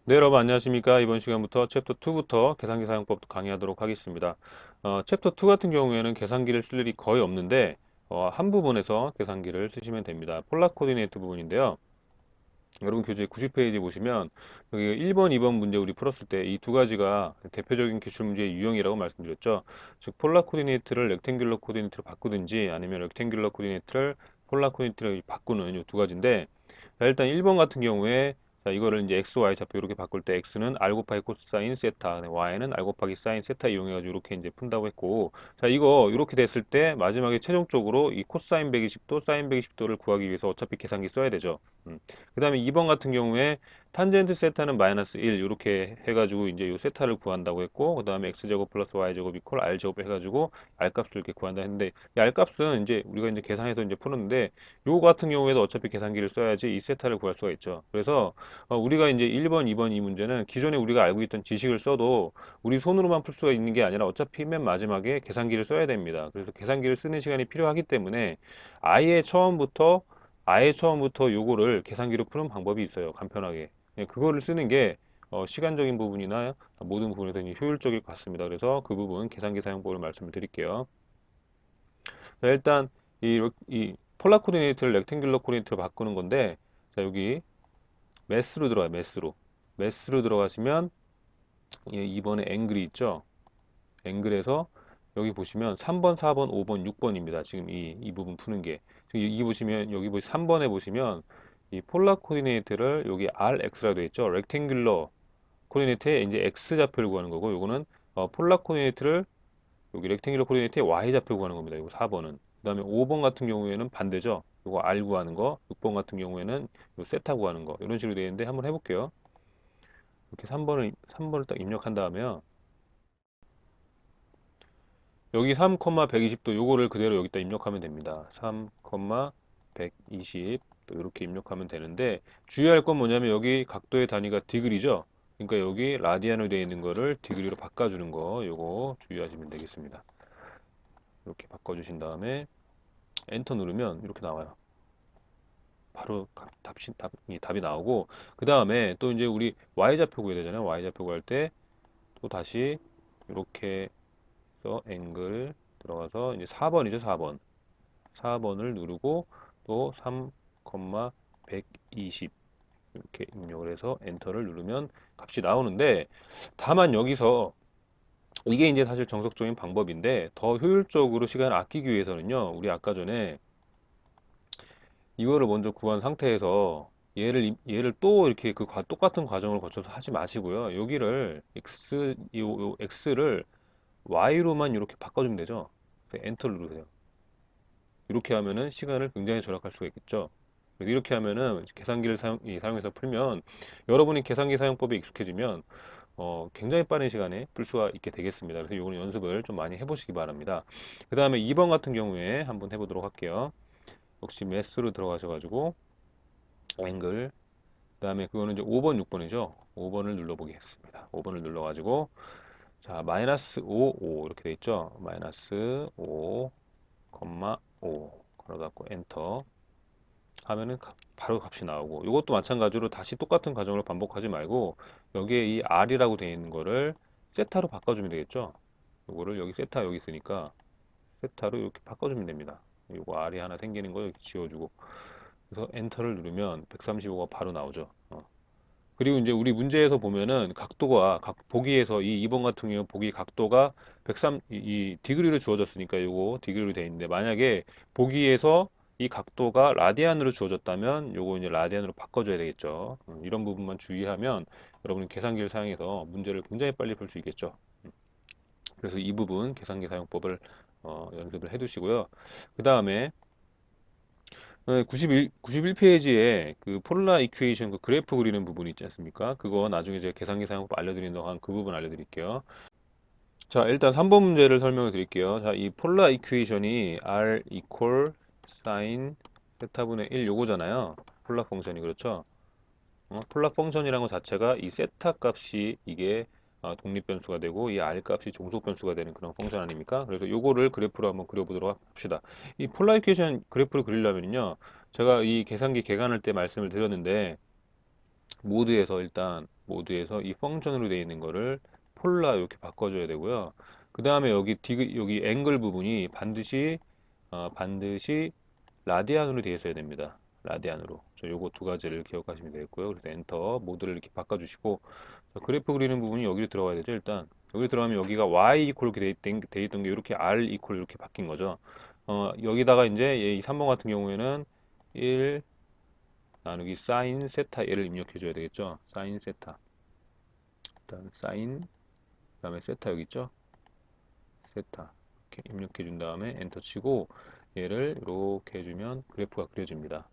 네, 여러분 안녕하십니까? 이번 시간부터 챕터 2부터 계산기 사용법 강의하도록 하겠습니다. 챕터 2 같은 경우에는 계산기를 쓸 일이 거의 없는데 한 부분에서 계산기를 쓰시면 됩니다. 폴라 코디네이트 부분인데요. 여러분 교재 90페이지 보시면 여기 1번, 2번 문제 우리 풀었을 때 이 두 가지가 대표적인 기출 문제의 유형이라고 말씀드렸죠. 즉 폴라 코디네이트를 렉탱귤러 코디네이트로 바꾸든지 아니면 렉탱귤러 코디네이트를 폴라 코디네이트로 바꾸는 이 두 가지인데, 자, 일단 1번 같은 경우에 자, 이거를 이제 x, y 좌표 이렇게 바꿀 때 x는 r 곱하기 코사인 세타, y는 r 곱하기 사인 세타 이용해가지고 이렇게 이제 푼다고 했고, 자, 이거 이렇게 됐을 때 마지막에 최종적으로 이 코사인 120도, 사인 120도를 구하기 위해서 어차피 계산기 써야 되죠. 그 다음에 2번 같은 경우에 탄젠트 세타는 마이너스 1 이렇게 해가지고 이제 요 세타를 구한다고 했고, 그 다음에 x제곱 플러스 y제곱 이퀄 r제곱 해가지고 r값을 이렇게 구한다 했는데, 이 r값은 이제 우리가 이제 계산해서 이제 푸는데, 요 같은 경우에도 어차피 계산기를 써야지 이 세타를 구할 수가 있죠. 그래서 우리가 이제 1번, 2번 이 문제는 기존에 우리가 알고 있던 지식을 써도 우리 손으로만 풀 수가 있는 게 아니라 어차피 맨 마지막에 계산기를 써야 됩니다. 그래서 계산기를 쓰는 시간이 필요하기 때문에 아예 처음부터 요거를 계산기로 푸는 방법이 있어요. 간편하게. 그거를 쓰는 게 시간적인 부분이나 모든 부분에서 효율적일 것 같습니다. 그래서 그 부분 계산기 사용법을 말씀을 드릴게요. 자, 일단 이 폴라 코디네이트를 렉탱귤러 코디네이트로 바꾸는 건데, 자, 여기 매스로 들어가요. 매스로 들어가시면 2번에 앵글이 있죠. 앵글에서 여기 보시면 3번, 4번, 5번, 6번입니다. 지금 이 부분 푸는 게. 여기 보시면, 여기 3번에 보시면 이 폴라 코디네이트를 여기 RX라고 되어 있죠. 렉탱귤러 코디네이트에 이제 X 좌표를 구하는 거고, 요거는 폴라 코디네이트를 여기 렉탱귤러 코디네이트에 Y 좌표 구하는 겁니다. 이거 4번은. 그 다음에 5번 같은 경우에는 반대죠. 요거 R 구하는 거. 6번 같은 경우에는 요 세타 구하는 거. 이런 식으로 되어 있는데 한번 해볼게요. 이렇게 3번을 딱 입력한 다음에요. 여기 3,120도 요거를 그대로 여기다 입력하면 됩니다. 3,120 또 이렇게 입력하면 되는데, 주의할 건 뭐냐면 여기 각도의 단위가 디그리죠. 그러니까 여기 라디안으로 되어 있는 거를 디그리로 바꿔주는 거, 요거 주의하시면 되겠습니다. 이렇게 바꿔주신 다음에 엔터 누르면 이렇게 나와요. 바로 답이 나오고, 그 다음에 또 이제 우리 y좌표 구해야 되잖아요. y좌표 구할 때 또 다시 이렇게 해서 앵글 들어가서 이제 4번이죠. 4번을 누르고 또 3,120 이렇게 입력을 해서 엔터를 누르면 값이 나오는데, 다만 여기서 이게 이제 사실 정석적인 방법인데, 더 효율적으로 시간을 아끼기 위해서는요, 우리 아까 전에 이거를 먼저 구한 상태에서 얘를 또 이렇게 똑같은 과정을 거쳐서 하지 마시고요. 여기를 요 x를 y로만 이렇게 바꿔주면 되죠. 그래서 엔터를 누르세요. 이렇게 하면은 시간을 굉장히 절약할 수가 있겠죠. 그래서 이렇게 하면은 계산기를 사용해서 풀면, 여러분이 계산기 사용법에 익숙해지면 굉장히 빠른 시간에 풀 수가 있게 되겠습니다. 그래서 이거는 연습을 좀 많이 해보시기 바랍니다. 그 다음에 2번 같은 경우에 한번 해보도록 할게요. 역시 매스로 들어가셔가지고 앵글, 그 다음에 그거는 이제 5번, 6번이죠. 5번을 눌러보겠습니다. 5번을 눌러가지고 자 마이너스 5, 5 이렇게 돼 있죠. 마이너스 5, 5 걸어갖고 엔터 하면은 바로 값이 나오고, 이것도 마찬가지로 다시 똑같은 과정을 반복하지 말고 여기에 이 R이라고 되어 있는 거를 세타로 바꿔주면 되겠죠. 요거를 여기 세타 여기 있으니까 세타로 이렇게 바꿔주면 됩니다. 요거 R이 하나 생기는 거 이렇게 지워주고, 그래서 엔터를 누르면 135가 바로 나오죠. 그리고 이제 우리 문제에서 보면은 각도가 보기에서 이 2번 같은 경우 보기 각도가 103, 이 디그리로 주어졌으니까 요거 디그리로 돼 있는데, 만약에 보기에서 이 각도가 라디안으로 주어졌다면 요거 이제 라디안으로 바꿔줘야 되겠죠. 이런 부분만 주의하면 여러분이 계산기를 사용해서 문제를 굉장히 빨리 풀 수 있겠죠. 그래서 이 부분 계산기 사용법을 연습을 해 두시고요. 그 다음에 91페이지에 그 폴라 이퀘이션 그 그래프 그리는 부분 있지 않습니까? 그거 나중에 제가 계산기 사용법 알려드린다고 한 그 부분 알려드릴게요. 자, 일단 3번 문제를 설명을 드릴게요. 자, 이 폴라 이퀘이션이 r equal sin 세타분의 1 요거잖아요. 폴라 펑션이 그렇죠? 폴라 펑션이라는 것 자체가 이 세타 값이 이게 독립 변수가 되고 이 r 값이 종속 변수가 되는 그런 펑션 아닙니까? 그래서 요거를 그래프로 한번 그려보도록 합시다. 이 폴라 이퀘이션 그래프를 그리려면요, 제가 이 계산기 개간할 때 말씀을 드렸는데 일단 모드에서 이 펑션으로 되어 있는 거를 폴라 이렇게 바꿔줘야 되고요. 그 다음에 여기 앵글 부분이 반드시 라디안으로 되어 있어야 됩니다. 라디안으로. 요거 두 가지를 기억하시면 되겠고요. 그래서 엔터 모드를 이렇게 바꿔주시고, 그래프 그리는 부분이 여기로 들어가야 되죠. 일단 여기 들어가면 여기가 y 이퀄 이렇게 돼 있던 게 이렇게 r 이퀄 이렇게 바뀐 거죠. 여기다가 이제 이 3번 같은 경우에는 1 나누기 사인 세타 얘를 입력해 줘야 되겠죠. 사인 세타. 일단 사인 그다음에 세타 여기 있죠. 세타 이렇게 입력해 준 다음에 엔터 치고 얘를 이렇게 해주면 그래프가 그려집니다.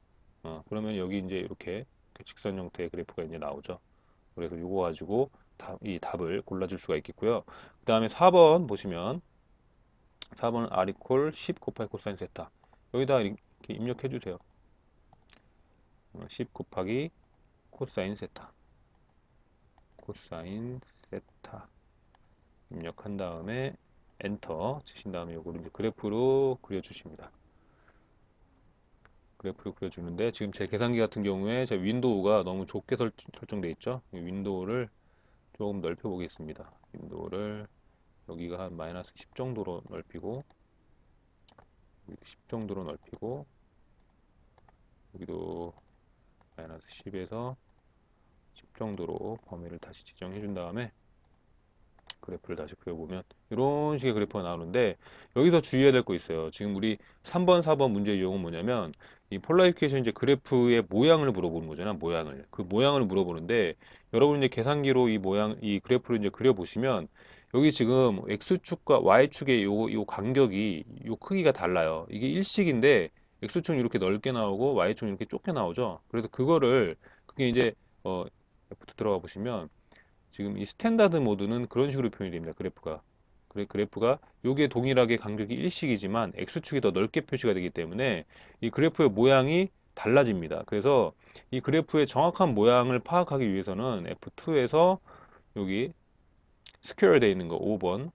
그러면 여기 이제 이렇게 직선 형태의 그래프가 이제 나오죠. 그래서 이거 가지고 이 답을 골라줄 수가 있겠고요. 그 다음에 4번 보시면 4번은 r 이퀄 10 곱하기 코사인 세타 여기다 이렇게 입력해 주세요. 10 곱하기 코사인 세타 입력한 다음에 엔터 치신 다음에 요거를 이제 그래프로 그려주십니다. 그래프로 그려주는데 지금 제 계산기 같은 경우에 제 윈도우가 너무 좁게 설정되어 있죠. 이 윈도우를 조금 넓혀 보겠습니다. 윈도우를 여기가 한 마이너스 10 정도로 넓히고 여기도 10 정도로 넓히고 여기도 마이너스 10에서 10 정도로 범위를 다시 지정해 준 다음에 그래프를 다시 그려보면 이런 식의 그래프가 나오는데 여기서 주의해야 될 거 있어요. 지금 우리 3번, 4번 문제 유형은 뭐냐면 이 폴라리케이션 이제 그래프의 모양을 물어보는 거잖아. 모양을. 그 모양을 물어보는데 여러분 이제 계산기로 이 그래프를 이제 그려보시면 여기 지금 X축과 Y축의 요 간격이 요 크기가 달라요. 이게 일식인데 X축은 이렇게 넓게 나오고 Y축은 이렇게 좁게 나오죠. 그래서 그게 이제 F부터 들어가 보시면 지금 이 스탠다드 모드는 그런 식으로 표현이 됩니다. 그래프가 요게 동일하게 간격이 일식이지만 X축이 더 넓게 표시가 되기 때문에 이 그래프의 모양이 달라집니다. 그래서 이 그래프의 정확한 모양을 파악하기 위해서는 F2에서 여기 스퀘어 되어 있는 거 5번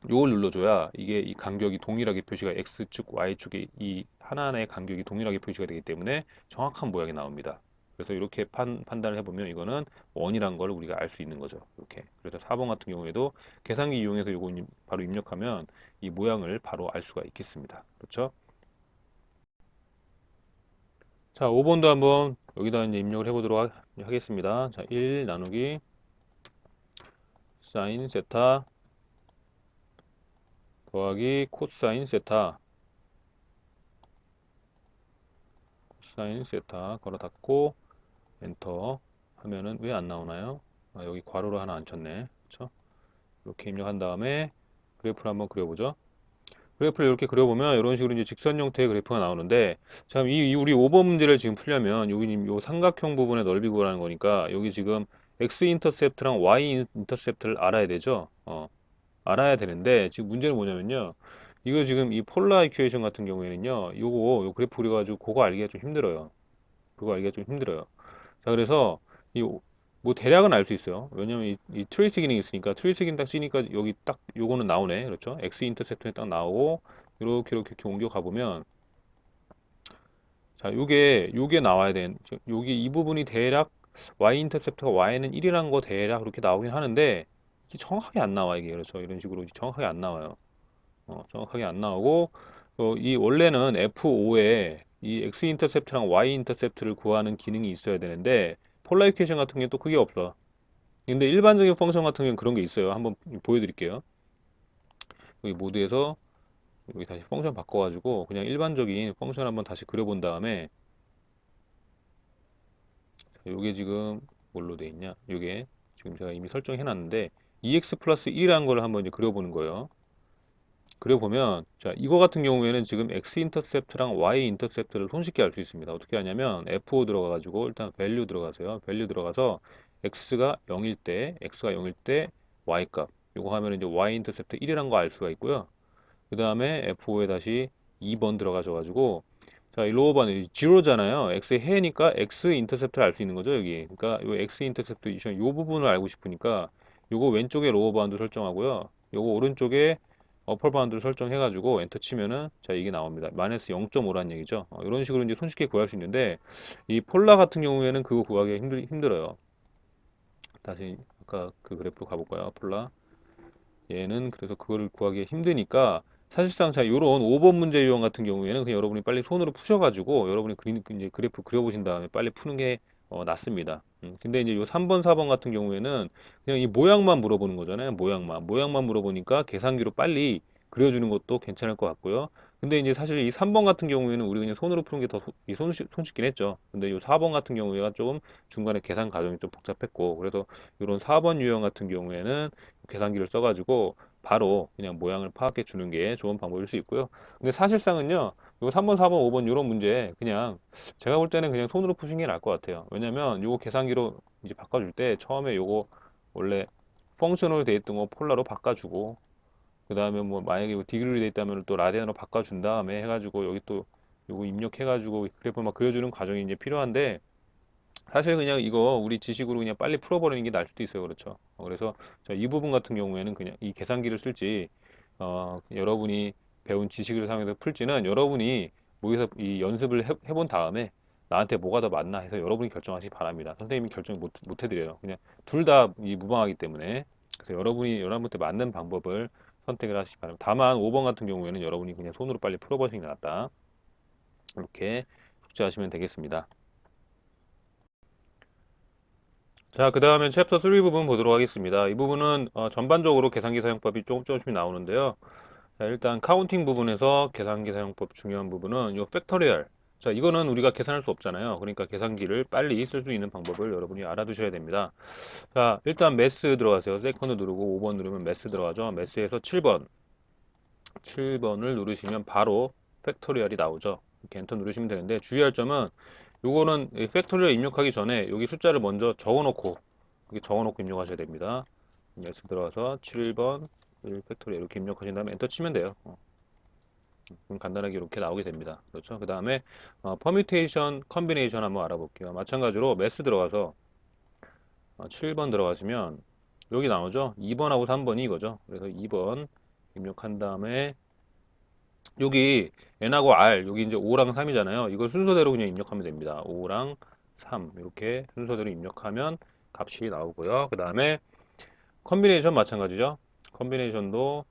요걸 눌러줘야 이게 이 간격이 동일하게 표시가 X축, Y축의 이 하나하나의 간격이 동일하게 표시가 되기 때문에 정확한 모양이 나옵니다. 그래서 이렇게 판단을 해보면 이거는 원이란 걸 우리가 알 수 있는 거죠. 이렇게. 그래서 4번 같은 경우에도 계산기 이용해서 이거 바로 입력하면 이 모양을 바로 알 수가 있겠습니다. 그렇죠? 자, 5번도 한번 여기다 이제 입력을 해보도록 하겠습니다. 자, 1 나누기 사인 세타 더하기 코사인 세타 걸어 닫고 엔터 하면은 왜 안 나오나요? 여기 괄호로 하나 안 쳤네. 그렇죠? 이렇게 입력한 다음에 그래프를 한번 그려보죠. 그래프를 이렇게 그려보면 이런 식으로 이제 직선 형태의 그래프가 나오는데 참 우리 5번 문제를 지금 풀려면 여기 요 삼각형 부분의 넓이 구하라는 거니까 여기 지금 x 인터셉트랑 y 인터셉트를 알아야 되죠. 알아야 되는데 지금 문제는 뭐냐면요. 이거 지금 이 폴라 이퀘이션 같은 경우에는요. 요 그래프 그려가지고 그거 알기가 좀 힘들어요. 자, 그래서 이 뭐 대략은 알 수 있어요. 왜냐면 이 트레이스 기능이 있으니까 트레이스 기능 딱 쓰니까 여기 딱 요거는 나오네. 그렇죠? x 인터셉트에 딱 나오고 이렇게 옮겨 가보면 자, 요게 나와야 된 여기 이 부분이 대략 y 인터셉트가 y는 1이라는 거 대략 그렇게 나오긴 하는데 이게 정확하게 안 나와 이게. 그렇죠? 이런 식으로 정확하게 안 나와요. 정확하게 안 나오고 이 원래는 F5에 이 x 인터셉트랑 y 인터셉트를 구하는 기능이 있어야 되는데 폴라리케이션 같은 경우는 또 그게 없어. 근데 일반적인 펑션 같은 경우는 그런 게 있어요. 한번 보여드릴게요. 여기 모드에서 여기 다시 펑션 바꿔가지고 그냥 일반적인 펑션 한번 다시 그려본 다음에 이게 지금 뭘로 돼 있냐? 이게 지금 제가 이미 설정해 놨는데 EX 플러스 1이라는 걸 한번 이제 그려보는 거예요. 그려보면 자 이거 같은 경우에는 지금 x 인터셉트랑 y 인터셉트를 손쉽게 알 수 있습니다. 어떻게 하냐면 F5 들어가 가지고 일단 밸류 들어가세요. 밸류 들어가서 x가 0일 때 y 값 요거 하면 이제 y 인터셉트 1이란 거 알 수가 있고요. 그 다음에 F5에 다시 2번 들어가셔 가지고 자, 이 로어바는 0잖아요. x의 해니까 x 인터셉트를 알 수 있는 거죠, 여기. 그러니까 요 x 인터셉트 이 부분을 알고 싶으니까 요거 왼쪽에 로어 바운드 설정하고요. 요거 오른쪽에 어퍼 바운드를 설정해가지고 엔터 치면은 자 이게 나옵니다. 마이너스 0.5란 얘기죠. 이런 식으로 이제 손쉽게 구할 수 있는데 이 폴라 같은 경우에는 그거 구하기가 힘들어요. 다시 아까 그 그래프 가볼까요? 폴라. 얘는 그래서 그거를 구하기 힘드니까 사실상 자 요런 5번 문제 유형 같은 경우에는 그냥 여러분이 빨리 손으로 푸셔가지고 여러분이 이제 그래프 그려보신 다음에 빨리 푸는 게 낫습니다. 근데 이제 요 3번, 4번 같은 경우에는 그냥 이 모양만 물어보는 거잖아요. 모양만 물어보니까 계산기로 빨리 그려주는 것도 괜찮을 것 같고요. 근데 이제 사실 이 3번 같은 경우에는 우리 그냥 손으로 푸는 게 더 손쉽긴 했죠. 근데 요 4번 같은 경우에가 조금 중간에 계산 과정이 좀 복잡했고 그래서 요런 4번 유형 같은 경우에는 계산기를 써가지고 바로 그냥 모양을 파악해 주는 게 좋은 방법일 수 있고요. 근데 사실상은요, 요 3번, 4번, 5번 이런 문제 그냥 제가 볼 때는 그냥 손으로 푸시는 게 나을 것 같아요. 왜냐면 요거 계산기로 이제 바꿔줄 때 처음에 요거 원래 펑션으로 돼 있던 거 폴라로 바꿔주고 그 다음에 뭐 만약에 디그리로 돼 있다면 또 라디안으로 바꿔준 다음에 해가지고 여기 또 요거 입력해가지고 그래프 막 그려주는 과정이 이제 필요한데 사실 그냥 이거 우리 지식으로 그냥 빨리 풀어버리는 게 나을 수도 있어요. 그렇죠. 그래서 이 부분 같은 경우에는 그냥 이 계산기를 쓸지, 여러분이 배운 지식을 사용해서 풀지는 여러분이 모여서 이 연습을 해본 다음에 나한테 뭐가 더 맞나 해서 여러분이 결정하시기 바랍니다. 선생님이 결정 못 해드려요. 그냥 둘 다 이 무방하기 때문에. 그래서 여러분한테 맞는 방법을 선택을 하시기 바랍니다. 다만 5번 같은 경우에는 여러분이 그냥 손으로 빨리 풀어버리는 게 낫다. 이렇게 숙제하시면 되겠습니다. 자, 그 다음에 챕터 3 부분 보도록 하겠습니다. 이 부분은 전반적으로 계산기 사용법이 조금씩 나오는데요. 자, 일단 카운팅 부분에서 계산기 사용법 중요한 부분은 요 팩토리얼. 자, 이거는 우리가 계산할 수 없잖아요. 그러니까 계산기를 빨리 쓸 수 있는 방법을 여러분이 알아두셔야 됩니다. 자, 일단 매스 들어가세요. 세컨드 누르고 5번 누르면 매스 들어가죠. 매스에서 7번. 7번을 누르시면 바로 팩토리얼이 나오죠. 이렇게 엔터 누르시면 되는데 주의할 점은 요거는 팩토리얼 입력하기 전에 여기 숫자를 먼저 적어놓고 이렇게 적어놓고 입력하셔야 됩니다. 매스 들어가서 7번 1 팩토리얼 이렇게 입력하신 다음에 엔터 치면 돼요. 그럼 간단하게 이렇게 나오게 됩니다. 그렇죠? 그 다음에 퍼뮤테이션 컨비네이션 한번 알아볼게요. 마찬가지로 매스 들어가서 7번 들어가시면 여기 나오죠? 2번하고 3번이 이거죠. 그래서 2번 입력한 다음에 여기 n하고 r 여기 이제 5랑 3이잖아요. 이걸 순서대로 그냥 입력하면 됩니다. 5랑 3 이렇게 순서대로 입력하면 값이 나오고요. 그 다음에 컨비네이션 마찬가지죠. 컨비네이션도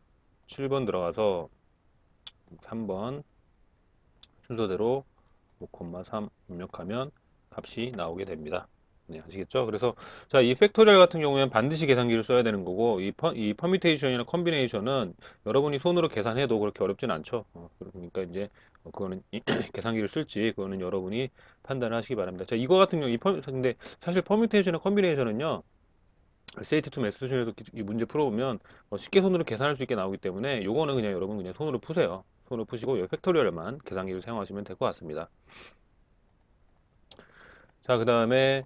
7번 들어가서 3번 순서대로 5,3 입력하면 값이 나오게 됩니다. 네, 아시겠죠? 그래서 자, 이 팩토리얼 같은 경우에는 반드시 계산기를 써야 되는 거고 이 퍼뮤테이션이나 컨비네이션은 여러분이 손으로 계산해도 그렇게 어렵진 않죠. 그러니까 이제 그거는 계산기를 쓸지 그거는 여러분이 판단을 하시기 바랍니다. 자, 이거 같은 경우 근데 사실 퍼뮤테이션이나 컨비네이션은요. SAT2 매스 수준에서 이 문제 풀어보면 쉽게 손으로 계산할 수 있게 나오기 때문에 요거는 그냥 여러분 그냥 손으로 푸세요. 손으로 푸시고 이 팩토리얼만 계산기를 사용하시면 될 것 같습니다. 자, 그 다음에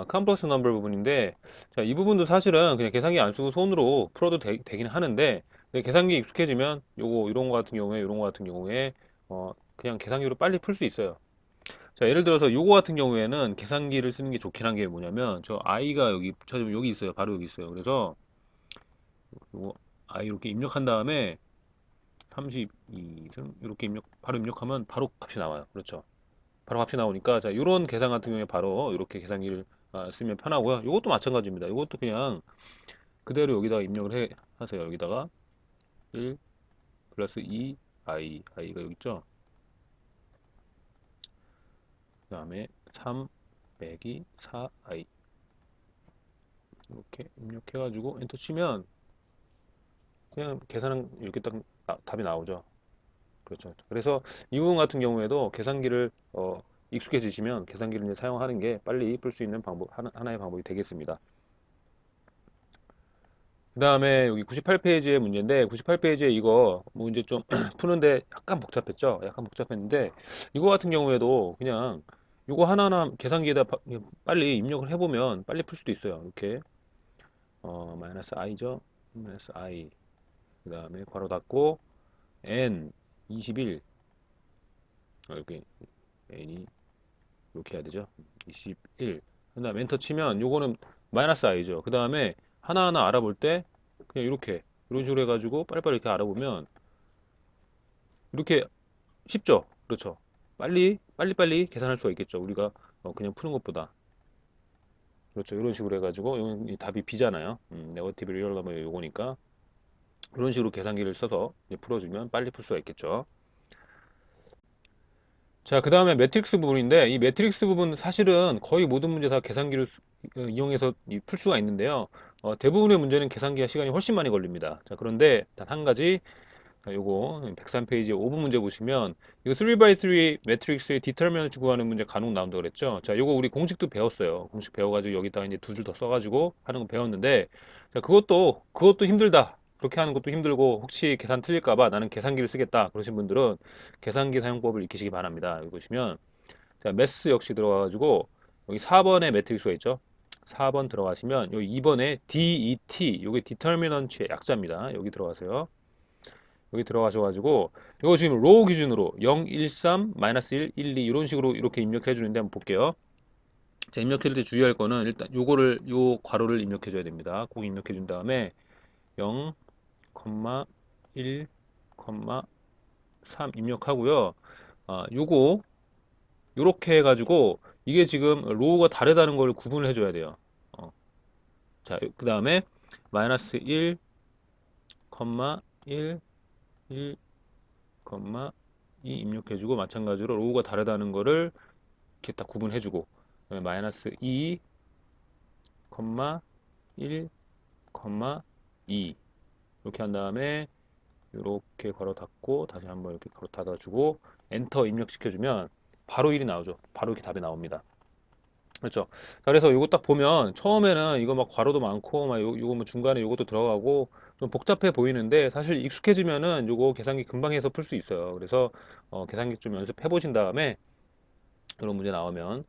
컴플렉스 넘버 부분인데 자, 이 부분도 사실은 그냥 계산기 안 쓰고 손으로 풀어도 되긴 하는데 계산기 익숙해지면 요거 이런 거 같은 경우에 이런 거 같은 경우에 그냥 계산기로 빨리 풀 수 있어요. 자, 예를 들어서 요거 같은 경우에는 계산기를 쓰는 게 좋긴 한 게 뭐냐면 저 i가 여기 있어요. 바로 여기 있어요. 그래서 요거 i 이렇게 입력한 다음에 32승 이렇게 바로 입력하면 바로 값이 나와요. 그렇죠. 바로 값이 나오니까 자, 요런 계산 같은 경우에 바로 이렇게 계산기를 쓰면 편하고요. 이것도 마찬가지입니다. 이것도 그냥 그대로 여기다가 하세요. 여기다가 1 플러스 2 i가 여기 있죠. 그 다음에 3 빼기 4i 이렇게 입력해가지고 엔터 치면 그냥 계산은 이렇게 딱 답이 나오죠. 그렇죠. 그래서 이 부분 같은 경우에도 계산기를 익숙해지시면 계산기를 이제 사용하는 게 빨리 풀 수 있는 방법 하나의 방법이 되겠습니다. 그 다음에 여기 98페이지의 문제인데 98페이지에 이거 문제 좀 푸는데 약간 복잡했죠? 약간 복잡했는데 이거 같은 경우에도 그냥 이거 하나하나 계산기에다 빨리 입력을 해보면 빨리 풀 수도 있어요. 이렇게 마이너스 i죠? 마이너스 i 그 다음에 괄호 닫고 n 21 이렇게 n이 이렇게 해야 되죠? 21 그 다음에 엔터 치면 요거는 마이너스 i죠. 그 다음에 하나하나 알아볼 때 그냥 이렇게 이런 식으로 해가지고 빨리빨리 이렇게 알아보면 이렇게 쉽죠? 그렇죠? 빨리 계산할 수가 있겠죠. 우리가 그냥 푸는 것보다. 그렇죠. 이런 식으로 해가지고 이 답이 B잖아요. 네거티브 리얼 넘버 요거니까 이런 식으로 계산기를 써서 이제 풀어주면 빨리 풀 수가 있겠죠. 자, 그 다음에 매트릭스 부분인데 이 매트릭스 부분 사실은 거의 모든 문제 다 계산기를 이용해서 풀 수가 있는데요. 대부분의 문제는 계산기가 시간이 훨씬 많이 걸립니다. 자, 그런데 단 한 가지 자, 요거 103페이지 5분 문제 보시면 이거 3x3 매트릭스의 디터미넌트 구하는 문제 간혹 나온다고 그랬죠. 자, 요거 우리 공식도 배웠어요. 공식 배워가지고 여기다가 이제 두 줄 더 써가지고 하는 거 배웠는데 자, 그것도 힘들다. 그렇게 하는 것도 힘들고 혹시 계산 틀릴까 봐 나는 계산기를 쓰겠다. 그러신 분들은 계산기 사용법을 익히시기 바랍니다. 여기 보시면 자, 매스 역시 들어가가지고 여기 4번에 매트릭스가 있죠. 4번 들어가시면 여기 2번에 DET 요게 디터미넌트의 약자입니다. 여기 들어가세요. 여기 들어가셔가지고 이거 지금 로우 기준으로 0, 1, 3, 마이너스 1, 1, 2 이런 식으로 이렇게 입력해 주는데 한번 볼게요. 자, 입력해 줄 때 주의할 거는 일단 요 괄호를 입력해 줘야 됩니다. 꼭 입력해 준 다음에 0, 1, 3 입력하고요. 요렇게 해가지고 이게 지금 로우가 다르다는 걸 구분을 해줘야 돼요. 자, 그 다음에 마이너스 1, 1, 1, 2 입력해주고 마찬가지로 로우가 다르다는 거를 이렇게 딱 구분해주고 마이너스 2, 1, 2 이렇게 한 다음에 이렇게 괄호 닫고 다시 한번 이렇게 괄호 닫아주고 엔터 입력시켜주면 바로 1이 나오죠. 바로 이렇게 답이 나옵니다. 그렇죠. 자, 그래서 이거 딱 보면 처음에는 이거 막 괄호도 많고 막 요거 뭐 중간에 요것도 들어가고 좀 복잡해 보이는데 사실 익숙해지면은 요거 계산기 금방 해서 풀 수 있어요. 그래서 계산기 좀 연습해 보신 다음에 이런 문제 나오면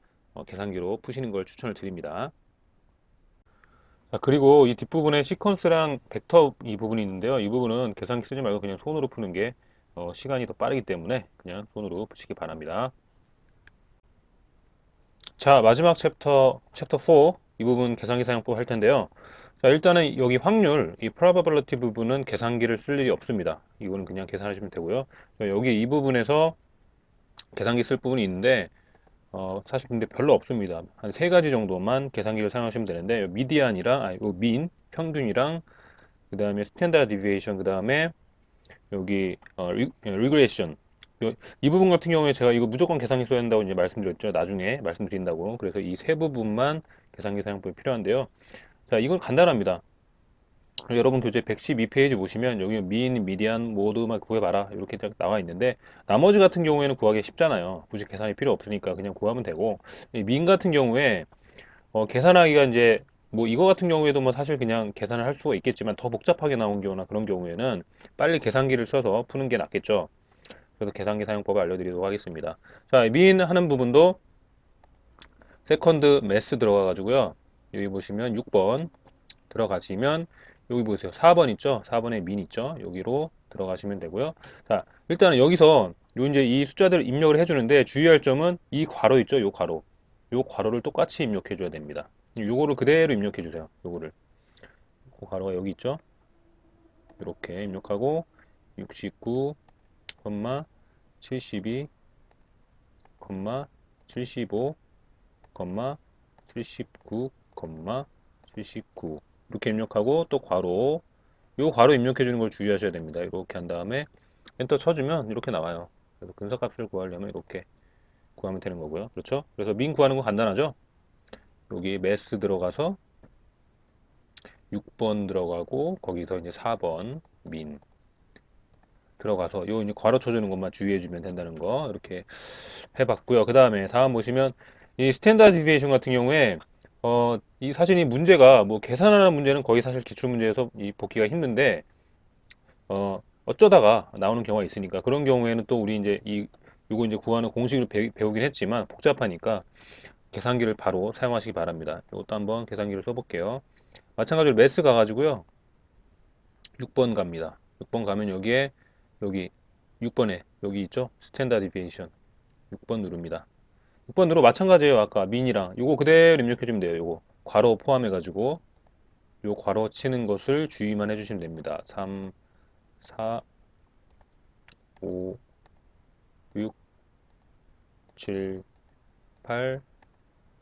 계산기로 푸시는 걸 추천을 드립니다. 자, 그리고 이 뒷부분에 시퀀스랑 벡터 이 부분이 있는데요. 이 부분은 계산기 쓰지 말고 그냥 손으로 푸는 게 시간이 더 빠르기 때문에 그냥 손으로 푸시기 바랍니다. 자, 마지막 챕터 4 이 부분 계산기 사용법 할 텐데요. 자, 일단은 여기 확률, 이 probability 부분은 계산기를 쓸 일이 없습니다. 이거는 그냥 계산하시면 되고요. 자, 여기 이 부분에서 계산기 쓸 부분이 있는데 사실 근데 별로 없습니다. 한 세 가지 정도만 계산기를 사용하시면 되는데 미디안이랑 민, 평균이랑 그 다음에 스탠다드 디비에이션 그 다음에 여기 리그레이션 이 부분 같은 경우에 제가 이거 무조건 계산기 써야 한다고 이제 말씀드렸죠. 나중에 말씀드린다고. 그래서 이 세 부분만 계산기 사용법이 필요한데요. 자, 이건 간단합니다. 여러분 교재 112페이지 보시면 여기 민, 미디안 모두 막 구해봐라 이렇게 딱 나와 있는데 나머지 같은 경우에는 구하기 쉽잖아요. 굳이 계산이 필요 없으니까 그냥 구하면 되고 이 민 같은 경우에 계산하기가 이제 뭐 이거 같은 경우에도 뭐 사실 그냥 계산을 할 수가 있겠지만 더 복잡하게 나온 경우나 그런 경우에는 빨리 계산기를 써서 푸는 게 낫겠죠. 그래서 계산기 사용법을 알려드리도록 하겠습니다. 자, 민 하는 부분도 세컨드 매스 들어가 가지고요. 여기 보시면 6번 들어가시면 여기 보세요. 4번 있죠? 4번에 민 있죠? 여기로 들어가시면 되고요. 자, 일단은 여기서 요 이제 이 숫자들을 입력을 해주는데 주의할 점은 이 괄호 있죠? 요 괄호. 요 괄호를 똑같이 입력해 줘야 됩니다. 요거를 그대로 입력해 주세요. 요거를. 그 괄호가 여기 있죠? 이렇게 입력하고 69, 72, 75, 79, 79 이렇게 입력하고 또 괄호 요 괄호 입력해 주는 걸 주의하셔야 됩니다. 이렇게 한 다음에 엔터 쳐주면 이렇게 나와요. 그래서 근사값을 구하려면 이렇게 구하면 되는 거고요. 그렇죠? 그래서 민 구하는 거 간단하죠? 여기 매스 들어가서 6번 들어가고 거기서 이제 4번 민 들어가서 요 이제 괄호 쳐주는 것만 주의해 주면 된다는 거 이렇게 해봤고요. 그 다음에 다음 보시면 이 스탠다드 디비에이션 같은 경우에 이 사실 이 문제가 뭐 계산하는 문제는 거의 사실 기출 문제에서 이 복기가 힘든데 어쩌다가 나오는 경우가 있으니까 그런 경우에는 또 우리 이제 요거 이제 구하는 공식을 배우긴 했지만 복잡하니까 계산기를 바로 사용하시기 바랍니다. 이것도 한번 계산기를 써볼게요. 마찬가지로 매스 가가지고요. 6번 갑니다. 6번 가면 여기에 여기 6번에 여기 있죠? 스탠다드 디비에이션 6번 누릅니다. 6번 누르 마찬가지예요. 아까 민이랑 요거 그대로 입력해 주면 돼요. 요거 괄호 포함해 가지고 요 괄호 치는 것을 주의만 해주시면 됩니다. 3, 4, 5, 6, 7, 8,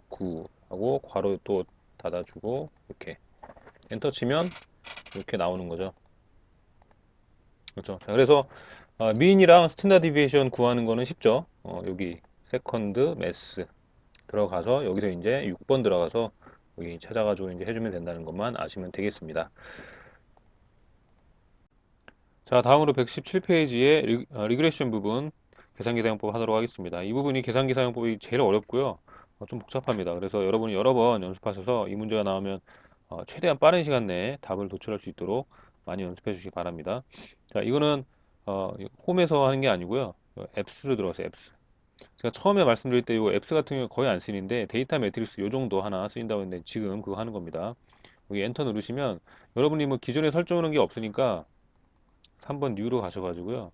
9 하고 괄호 또 닫아주고 이렇게 엔터 치면 이렇게 나오는 거죠. 그렇죠. 자, 그래서 미인이랑 스탠다드 디비에이션 구하는 거는 쉽죠. 여기 세컨드 매스 들어가서 여기서 이제 6번 들어가서 여기 찾아가지고 이제 해주면 된다는 것만 아시면 되겠습니다. 자, 다음으로 117페이지의 리그레션 부분 계산기 사용법 하도록 하겠습니다. 이 부분이 계산기 사용법이 제일 어렵고요. 좀 복잡합니다. 그래서 여러분이 여러 번 연습하셔서 이 문제가 나오면 최대한 빠른 시간 내에 답을 도출할 수 있도록 많이 연습해 주시기 바랍니다. 자, 이거는 홈에서 하는 게 아니고요. 앱스로 들어가서 앱스. 제가 처음에 말씀드릴 때 이 앱스 같은 경우 거의 안 쓰이는데 데이터 매트릭스 요 정도 하나 쓰인다고 했는데 지금 그거 하는 겁니다. 여기 엔터 누르시면 여러분이 뭐 기존에 설정 하는 게 없으니까 3번 뉴로 가셔가지고요.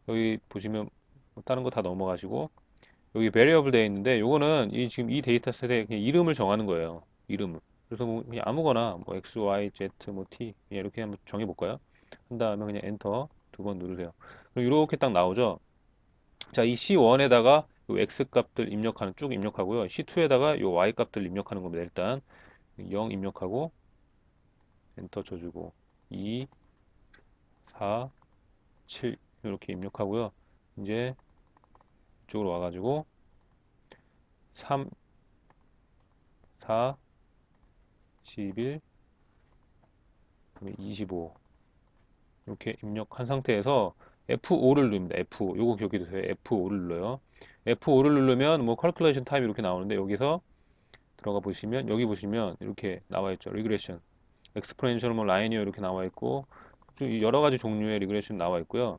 여기 보시면 뭐 다른 거 다 넘어가시고 여기 variable 되어 있는데 요거는 이 지금 이 데이터셋에 그냥 이름을 정하는 거예요. 이름을. 그래서 뭐 그냥 아무거나 뭐 x, y, z, 뭐 t 그냥 이렇게 한번 정해 볼까요? 한 다음에 그냥 엔터 2번 누르세요. 그럼 이렇게 딱 나오죠. 자, 이 C1에다가 요 x 값들 입력하는 쭉 입력하고요. C2에다가 요 y 값들 입력하는 겁니다. 일단 0 입력하고 엔터 쳐주고 2, 4, 7 이렇게 입력하고요. 이제 이쪽으로 와가지고 3, 4, 11, 25 이렇게 입력한 상태에서 F5를 누릅니다. F5 요거 기억해 두세요. F5를 눌러요. F5를 누르면 뭐 calculation time 이렇게 나오는데 여기서 들어가 보시면 여기 보시면 이렇게 나와 있죠. regression, exponential 뭐 line이어 이렇게 나와 있고 쭉 여러 가지 종류의 regression 나와 있고요.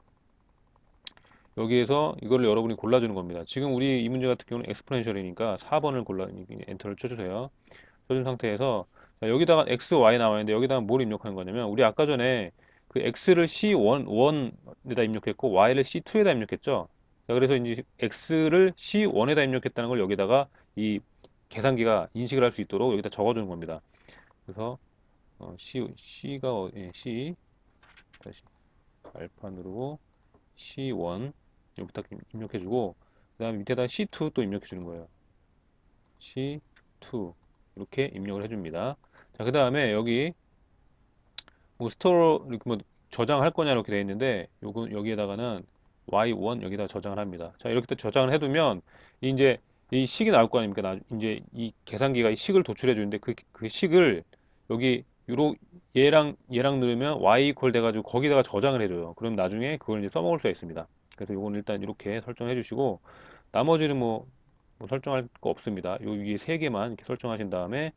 여기에서 이거를 여러분이 골라주는 겁니다. 지금 우리 이 문제 같은 경우는 exponential이니까 4번을 골라 엔터를 쳐주세요. 써준 상태에서 자, 여기다가 x, y 나와 있는데 여기다가 뭘 입력하는 거냐면 우리 아까 전에 그 x를 C1에다 입력했고 y를 C2에다 입력했죠. 자, 그래서 이제 x를 C1에다 입력했다는 걸 여기다가 이 계산기가 인식을 할 수 있도록 여기다 적어주는 겁니다. 그래서 C가 C 다시 알파 누르고 C1 여기 딱 입력해주고 그 다음에 밑에다 C2 또 입력해주는 거예요. C2 이렇게 입력을 해줍니다. 자, 그 다음에 여기 뭐 스토어 이렇게 뭐 저장할 거냐 이렇게 되어 있는데 요거 여기에다가는 Y1 여기다 저장을 합니다. 자, 이렇게 또 저장을 해두면 이제 이 식이 나올 거 아닙니까? 이제 이 계산기가 이 식을 도출해 주는데 그 식을 여기 얘랑 누르면 Y 이퀄 돼가지고 거기다가 저장을 해줘요. 그럼 나중에 그걸 이제 써먹을 수가 있습니다. 그래서 요건 일단 이렇게 설정해 주시고 나머지는 뭐 설정할 거 없습니다. 요 위에 세 개만 이렇게 설정하신 다음에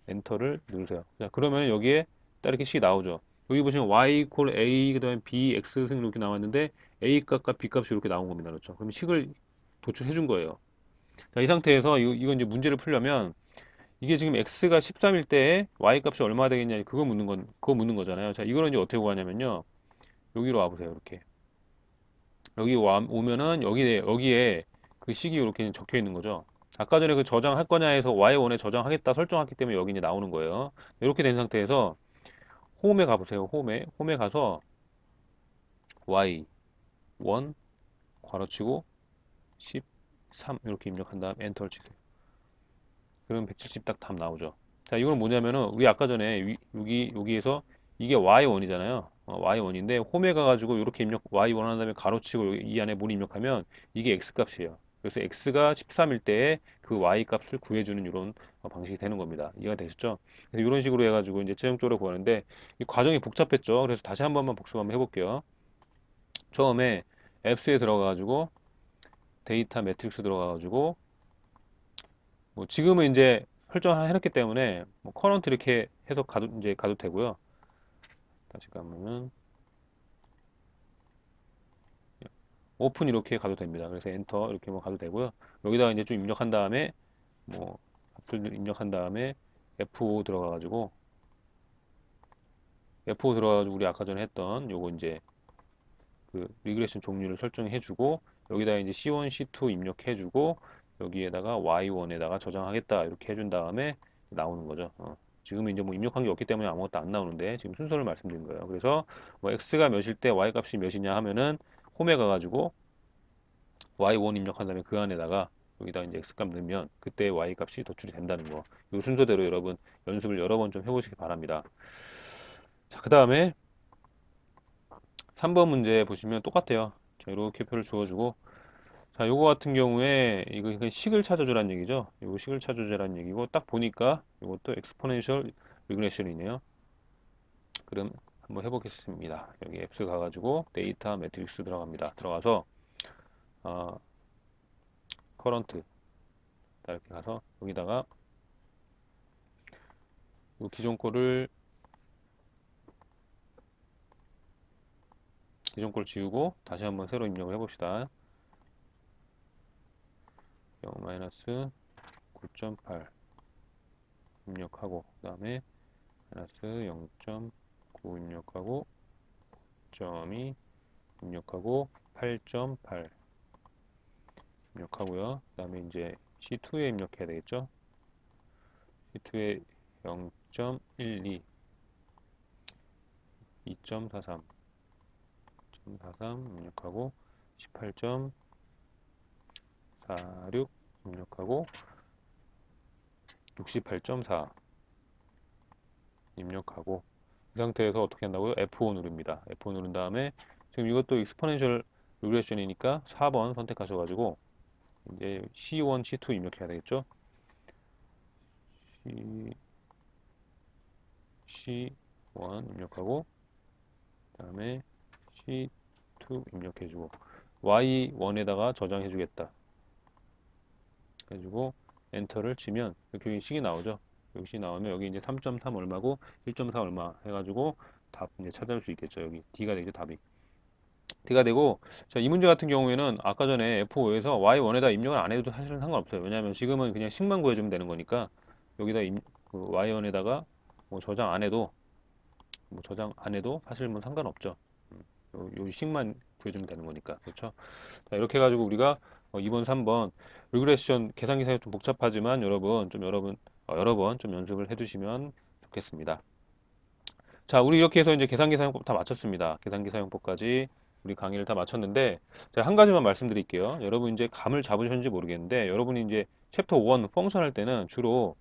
엔터를 누르세요. 자, 그러면 여기에 딱 이렇게 식이 나오죠. 여기 보시면 y 이퀄 a 그다음에 b x 승 이렇게 나왔는데 a 값과 b 값이 이렇게 나온 겁니다. 그렇죠? 그럼 식을 도출해 준 거예요. 자, 이 상태에서 이거 이제 문제를 풀려면 이게 지금 x가 13일 때에 y 값이 얼마 되겠냐 그거 묻는 거잖아요. 자, 이거는 이제 어떻게 구하냐면요. 여기로 와 보세요. 이렇게. 오면은 여기에 그 식이 이렇게 적혀 있는 거죠. 아까 전에 그 저장할 거냐 해서 Y1에 저장하겠다 설정했기 때문에 여기 이제 나오는 거예요. 이렇게 된 상태에서 홈에 가보세요. 홈에 가서 Y1 괄호치고 13 이렇게 입력한 다음 엔터를 치세요. 그러면 170 딱 답 나오죠. 자, 이건 뭐냐면은 우리 아까 전에 여기에서 이게 Y1이잖아요. Y1인데 홈에 가가지고 이렇게 Y1 한 다음에 가로치고 이 안에 뭘 입력하면 이게 X 값이에요. 그래서 X가 13일 때에 그 Y 값을 구해주는 이런 방식이 되는 겁니다. 이해가 되셨죠? 그래서 이런 식으로 해가지고 이제 최종적으로 구하는데 이 과정이 복잡했죠. 그래서 다시 한 번만 복습 한번 해볼게요. 처음에 앱스에 들어가가지고 데이터 매트릭스 들어가가지고 뭐 지금은 이제 설정을 해놨기 때문에 뭐 커런트 이렇게 해서 가도 되고요. 다시 가면은 오픈 이렇게 가도 됩니다. 그래서 엔터 이렇게 뭐 가도 되고요. 여기다가 이제 좀 입력한 다음에 뭐 값을 입력한 다음에 F5 들어가가지고 F5 들어가가지고 우리 아까 전에 했던 요거 이제 그 리그레션 종류를 설정해주고 여기다 이제 C1, C2 입력해주고 여기에다가 Y1에다가 저장하겠다 이렇게 해준 다음에 나오는 거죠. 지금은 이제 뭐 입력한 게 없기 때문에 아무것도 안 나오는데 지금 순서를 말씀드린 거예요. 그래서 뭐 X가 몇일 때 Y 값이 몇이냐 하면은 홈에 가가지고 y1 입력한 다음에 그 안에다가 여기다 이제 x값 넣으면 그때 y 값이 도출이 된다는 거. 이 순서대로 여러분 연습을 여러 번 좀 해보시기 바랍니다. 자, 그 다음에 3번 문제 보시면 똑같아요. 자, 이렇게 표를 주어주고, 자, 요거 같은 경우에 이거 그냥 식을 찾아주라는 얘기죠. 요거 식을 찾아주라는 얘기고, 딱 보니까 이것도 exponential regression이네요. 그럼 한번 해보겠습니다. 여기 앱스 가가지고 데이터 매트릭스 들어갑니다. 들어가서 어, 커런트 이렇게 가서 여기다가 이 기존 걸 지우고 다시 한번 새로 입력을 해봅시다. 0-9.8 입력하고 그 다음에 마이너스 0.9 입력하고 9.2 입력하고 8.8 입력하고요. 그 다음에 이제 C2에 입력해야 되겠죠. C2에 0.12 2.43 입력하고 18.46 입력하고 68.4 입력하고 이 상태에서 어떻게 한다고요? F5 누릅니다. F5 누른 다음에 지금 이것도 익스포넨셜 리그레션이니까 4번 선택하셔가지고 이제 C1, C2 입력해야 되겠죠? C1 입력하고 그다음에 C2 입력해주고 Y1에다가 저장해주겠다. 해주고 엔터를 치면 이렇게 식이 나오죠. 여기 식 나오면 여기 이제 3.3 얼마고 1.4 얼마 해가지고 답 이제 찾을 수 있겠죠. 여기 D가 되죠. 답이 D가 되고 자, 이 문제 같은 경우에는 아까 전에 F5에서 Y1에다 입력을 안 해도 사실은 상관없어요. 왜냐하면 지금은 그냥 식만 구해주면 되는 거니까 여기다 그 Y1에다가 뭐 저장 안 해도 사실 뭐 상관없죠. 요 식만 구해주면 되는 거니까 그렇죠. 자, 이렇게 해가지고 우리가 2번, 3번 리그레션 계산 기사가 좀 복잡하지만 여러분 여러 번 좀 연습을 해두시면 좋겠습니다. 자, 우리 이렇게 해서 이제 계산기 사용법 다 마쳤습니다. 계산기 사용법까지 우리 강의를 다 마쳤는데, 제가 한 가지만 말씀드릴게요. 여러분 이제 감을 잡으셨는지 모르겠는데, 여러분이 이제 챕터 1 펑션 할 때는 주로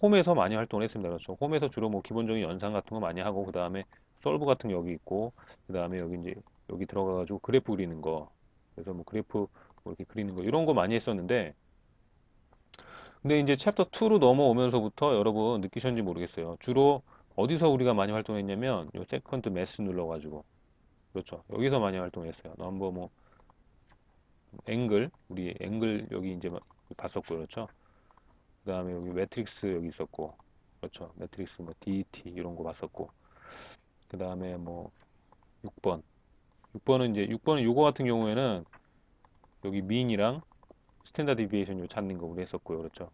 홈에서 많이 활동을 했습니다. 그렇죠. 홈에서 주로 뭐 기본적인 연산 같은 거 많이 하고, 그 다음에 솔브 같은 게 여기 있고, 그 다음에 여기 이제 여기 들어가가지고 그래프 그리는 거, 그래서 뭐 그래프 뭐 이렇게 그리는 거 이런 거 많이 했었는데, 근데 이제 챕터 2로 넘어오면서부터 여러분 느끼셨는지 모르겠어요. 주로 어디서 우리가 많이 활동했냐면 요 세컨드 매스 눌러가지고 그렇죠. 여기서 많이 활동했어요. 넘버 뭐 우리 앵글 여기 이제 막 봤었고 그렇죠. 그 다음에 여기 매트릭스 여기 있었고 그렇죠. 매트릭스 뭐 DET 이런 거 봤었고 그 다음에 뭐 6번 6번은 요거 같은 경우에는 여기 민이랑 스탠다드 디비에이션 요 찾는 거 우리 했었고요. 그렇죠.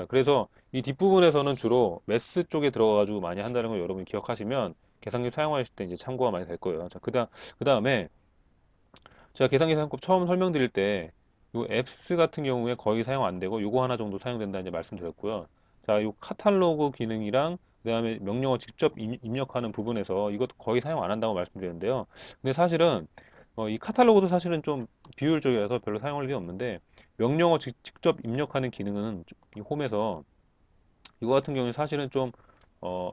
그래서 이 뒷부분에서는 주로 매스 쪽에 들어가가지고 많이 한다는 걸 여러분이 기억하시면 계산기 사용하실 때 이제 참고가 많이 될 거예요. 자, 그 다음에 제가 계산기 사용법 처음 설명드릴 때 요 앱스 같은 경우에 거의 사용 안 되고 요거 하나 정도 사용된다 이제 말씀드렸고요. 자, 요 카탈로그 기능이랑 그다음에 명령어 직접 입력하는 부분에서 이것도 거의 사용 안 한다고 말씀드렸는데요. 근데 사실은 이 카탈로그도 사실은 좀 비효율적이라서 별로 사용할 일이 없는데 명령어 직접 입력하는 기능은 이 홈에서 이거 같은 경우는 사실은 좀 어,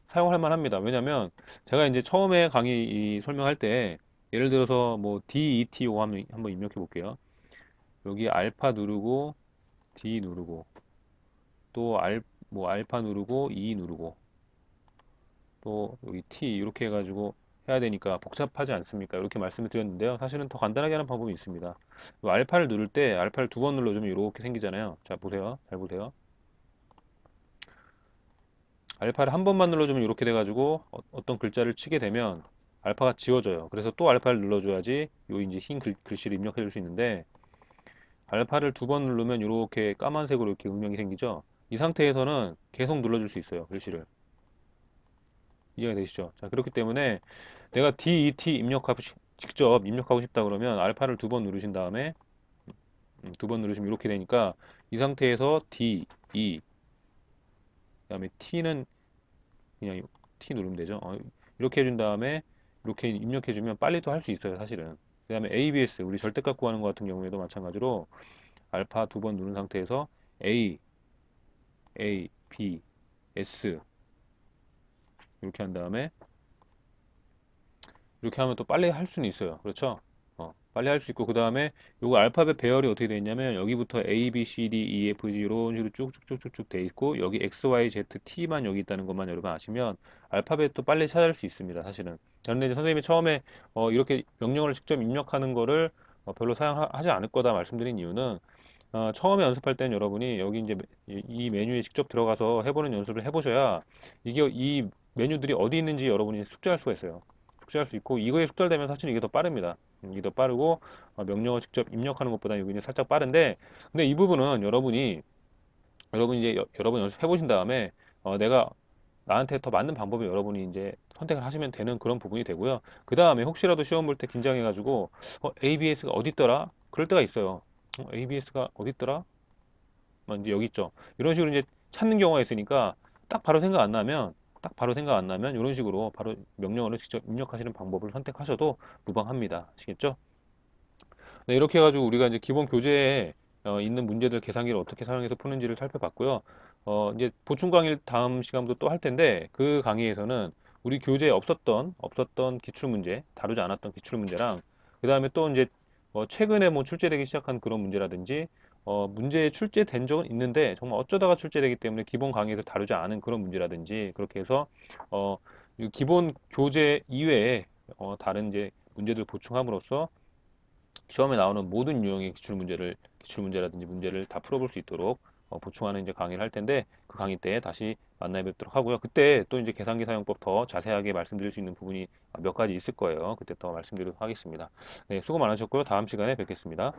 사용할 만합니다. 왜냐면 제가 이제 처음에 강의 설명할 때 예를 들어서 뭐 DETO 한번 입력해 볼게요. 여기 알파 누르고 D 누르고 또 뭐 알파 누르고 E 누르고 또 여기 T 이렇게 해가지고 해야 되니까 복잡하지 않습니까? 이렇게 말씀을 드렸는데요. 사실은 더 간단하게 하는 방법이 있습니다. 이 알파를 누를 때 알파를 2번 눌러주면 이렇게 생기잖아요. 자, 보세요. 잘 보세요. 알파를 한 번만 눌러주면 이렇게 돼가지고 떤 글자를 치게 되면 알파가 지워져요. 그래서 또 알파를 눌러줘야지 요 이제 흰 글씨를 입력해 줄 수 있는데 알파를 2번 누르면 이렇게 까만색으로 이렇게 음영이 생기죠. 이 상태에서는 계속 눌러줄 수 있어요. 글씨를. 이해가 되시죠? 자, 그렇기 때문에 내가 DET 직접 입력하고 싶다 그러면 알파를 2번 누르신 다음에 2번 누르시면 이렇게 되니까 이 상태에서 D, E, 그다음에 T는 그냥 T 누르면 되죠. 이렇게 해준 다음에 이렇게 입력해주면 빨리 또 할 수 있어요, 사실은. 그다음에 ABS, 우리 절대값 구하는 것 같은 경우에도 마찬가지로 알파 두 번 누른 상태에서 A, A, B, S 이렇게 한 다음에 이렇게 하면 또 빨리 할 수는 있어요. 그렇죠? 빨리 할 수 있고 그 다음에 요거 알파벳 배열이 어떻게 되어 있냐면 여기부터 A, B, C, D, E, F, G 이런 식으로 쭉쭉쭉쭉쭉 돼 있고 여기 X, Y, Z, T만 여기 있다는 것만 여러분 아시면 알파벳도 빨리 찾을 수 있습니다. 사실은. 그런데 이제 선생님이 처음에 이렇게 명령어를 직접 입력하는 거를 별로 사용하지 않을 거다 말씀드린 이유는 처음에 연습할 때는 여러분이 여기 이제 이 메뉴에 직접 들어가서 해보는 연습을 해보셔야 이게 이 메뉴들이 어디 있는지 여러분이 숙지할 수가 있어요. 숙지할 수 있고 이거에 숙달되면 사실 이게 더 빠릅니다. 이게 더 빠르고 명령어 직접 입력하는 것보다 여기는 살짝 빠른데 근데 이 부분은 여러분이 이제 여러 번 연습해 보신 다음에 내가 나한테 더 맞는 방법을 여러분이 이제 선택을 하시면 되는 그런 부분이 되고요. 그 다음에 혹시라도 시험 볼 때 긴장해가지고 ABS가 어디 있더라? 그럴 때가 있어요. ABS가 어디 있더라? 이제 여기 있죠. 이런 식으로 이제 찾는 경우가 있으니까 딱 바로 생각 안 나면 딱 바로 생각 안 나면 이런 식으로 바로 명령어를 직접 입력하시는 방법을 선택하셔도 무방합니다. 아시겠죠? 네, 이렇게 해가지고 우리가 이제 기본 교재에 있는 문제들 계산기를 어떻게 사용해서 푸는지를 살펴봤고요. 이제 보충 강의를 다음 시간부터 또 할 텐데 그 강의에서는 우리 교재에 없었던 기출 문제, 다루지 않았던 기출 문제랑 그 다음에 또 이제 최근에 뭐 출제되기 시작한 그런 문제라든지 문제에 출제된 적은 있는데 정말 어쩌다가 출제되기 때문에 기본 강의에서 다루지 않은 그런 문제라든지 그렇게 해서 이 기본 교재 이외에 다른 이제 문제들 보충함으로써 시험에 나오는 모든 유형의 기출 문제라든지 문제를 다 풀어볼 수 있도록 보충하는 이제 강의를 할 텐데 그 강의 때 다시 만나 뵙도록 하고요. 그때 또 이제 계산기 사용법 더 자세하게 말씀드릴 수 있는 부분이 몇 가지 있을 거예요. 그때 더 말씀드리도록 하겠습니다. 네, 수고 많으셨고요. 다음 시간에 뵙겠습니다.